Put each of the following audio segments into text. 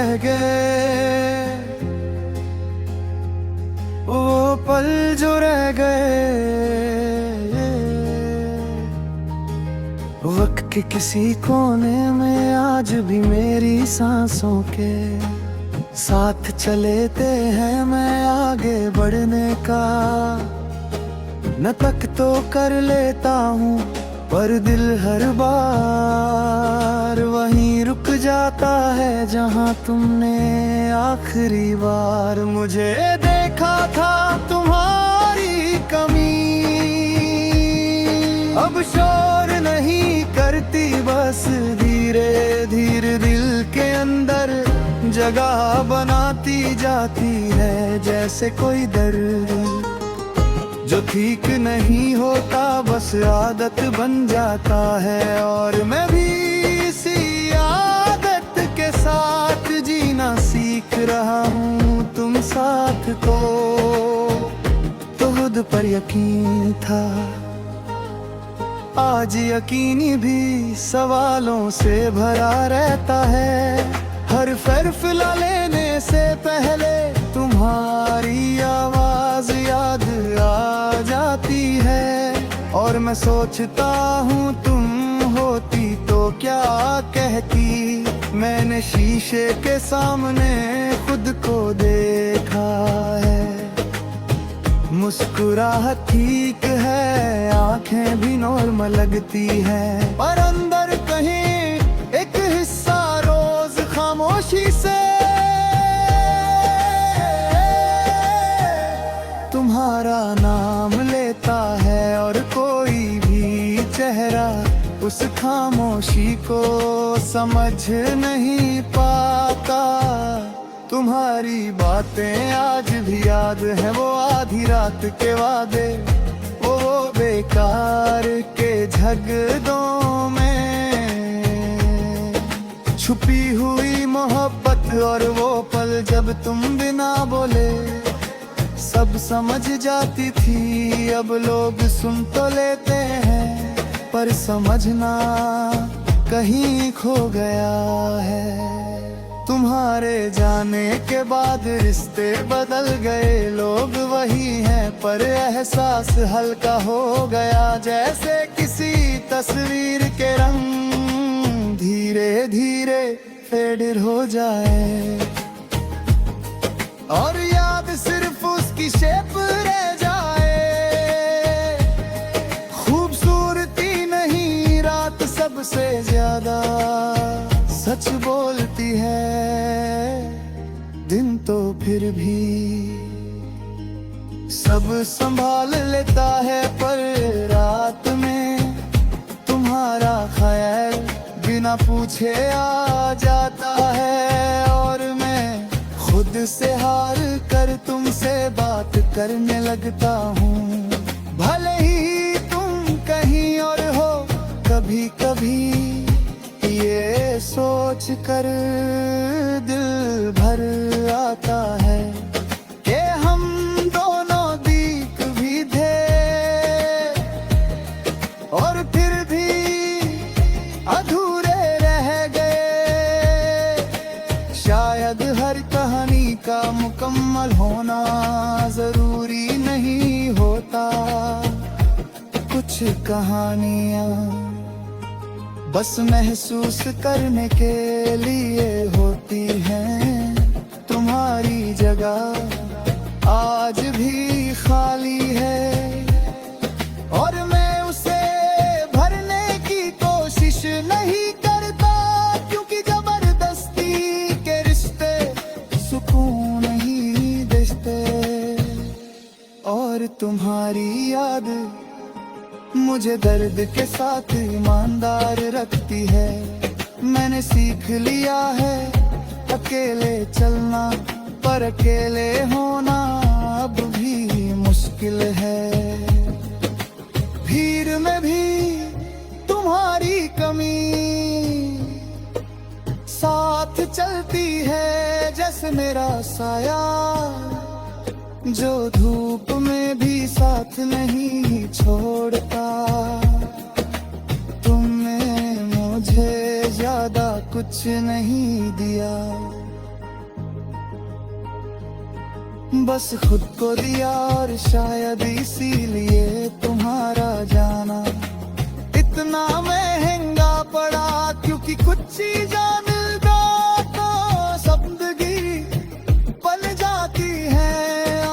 रह गए, वो पल जो रह गए, वक्त के किसी कोने में आज भी मेरी सांसों के साथ चलेते हैं। मैं आगे बढ़ने का न तक तो कर लेता हूँ, पर दिल हर बार वहीं रुक जाता है जहाँ तुमने आखिरी बार मुझे देखा था। तुम्हारी कमी अब शोर नहीं करती, बस धीरे धीरे दिल के अंदर जगह बनाती जाती है। जैसे कोई दर्द जो ठीक नहीं होता, बस आदत बन जाता है। और मैं भी इसी आदत के साथ जीना सीख रहा हूँ। तुम साथ तो खुद पर यकीन था, आज यकीनी भी सवालों से भरा रहता है। हर फैसला लेने से पहले तुम्हारी आवाज याद आ जाती है। और मैं सोचता हूँ तुम होती तो क्या कहती। मैंने शीशे के सामने खुद को देखा है, मुस्कुराहट ठीक है, आंखें भी नॉर्मल लगती हैं, पर अंदर कहीं एक हिस्सा रोज खामोशी से तुम्हारा नाम लेता है। और कोई भी चेहरा उस खामोशी को समझ नहीं पाता। तुम्हारी बातें आज भी याद है, वो आधी रात के वादे, वो बेकार के झगड़ों में छुपी हुई मोहब्बत। और वो पल जब तुम बिना बोले सब समझ जाती थी। अब लोग सुन तो लेते हैं, पर समझना कहीं खो गया है। तुम्हारे जाने के बाद रिश्ते बदल गए, लोग वही हैं पर एहसास हल्का हो गया। जैसे किसी तस्वीर के रंग धीरे धीरे फेड हो जाए, और याद सिर्फ उसकी शेप रह जाए। खूबसूरती नहीं रात सबसे ज्यादा सच बोलती है। दिन तो फिर भी सब संभाल लेता है, पर रात में तुम्हारा ख्याल बिना पूछे आ जाता है। और मैं खुद से हार कर तुमसे बात करने लगता हूँ। भले ही तुम कहीं और हो, कभी कभी ये सोच कर दिल भर आता है कि हम दोनों दीक भी थे, और फिर भी अधूरे रह गए। शायद हर कहानी का मुकम्मल होना जरूरी नहीं होता। कुछ कहानियाँ बस महसूस करने के लिए होती हैं। तुम्हारी जगह आज भी खाली है, और मैं उसे भरने की कोशिश नहीं करता, क्योंकि जबरदस्ती के रिश्ते सुकून नहीं देते। और तुम्हारी याद मुझे दर्द के साथ ईमानदार रखती है। मैंने सीख लिया है अकेले चलना, पर अकेले होना अब भी मुश्किल है। भीड़ में भी तुम्हारी कमी साथ चलती है, जैसे मेरा साया जो धूप में भी साथ नहीं छोड़ता। तुमने मुझे ज्यादा कुछ नहीं दिया, बस खुद को दिया और शायद इसीलिए तुम्हारा जाना इतना महंगा पड़ा, क्योंकि कुछ चीज़ें मिलता तो जिंदगी पल जाती है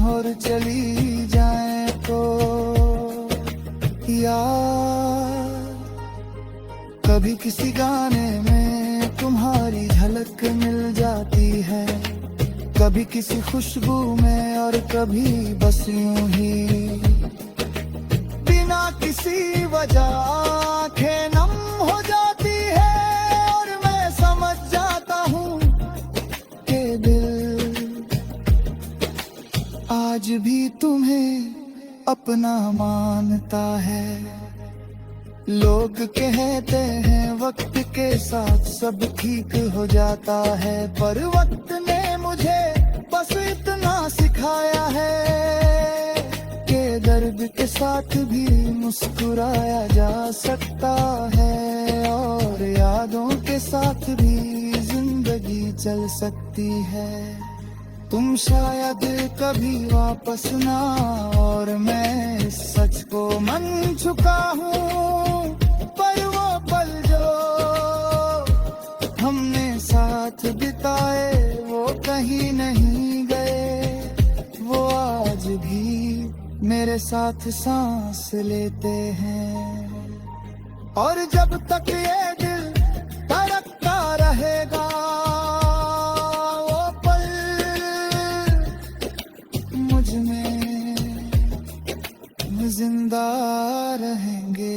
और चली जाए तो यार। कभी किसी गाने में तुम्हारी झलक मिल जाती है, कभी किसी खुशबू में और कभी बस यूं ही बिना किसी वजह आंखें नम हो जाती है और मैं समझ जाता हूँ कि दिल आज भी तुम्हें अपना मानता है। लोग कहते हैं वक्त के साथ सब ठीक हो जाता है, पर वक्त ने मुझे बस इतना सिखाया है कि दर्द के साथ भी मुस्कुराया जा सकता है और यादों के साथ भी जिंदगी चल सकती है। तुम शायद कभी वापस ना, और मैं इस सच को मान चुका हूँ, पर वो पल जो हमने साथ बिताए वो कहीं नहीं गए, वो आज भी मेरे साथ सांस लेते हैं। और जब तक ये दिल धड़कता रहेगा वो पल मुझ में जिंदा रहेंगे।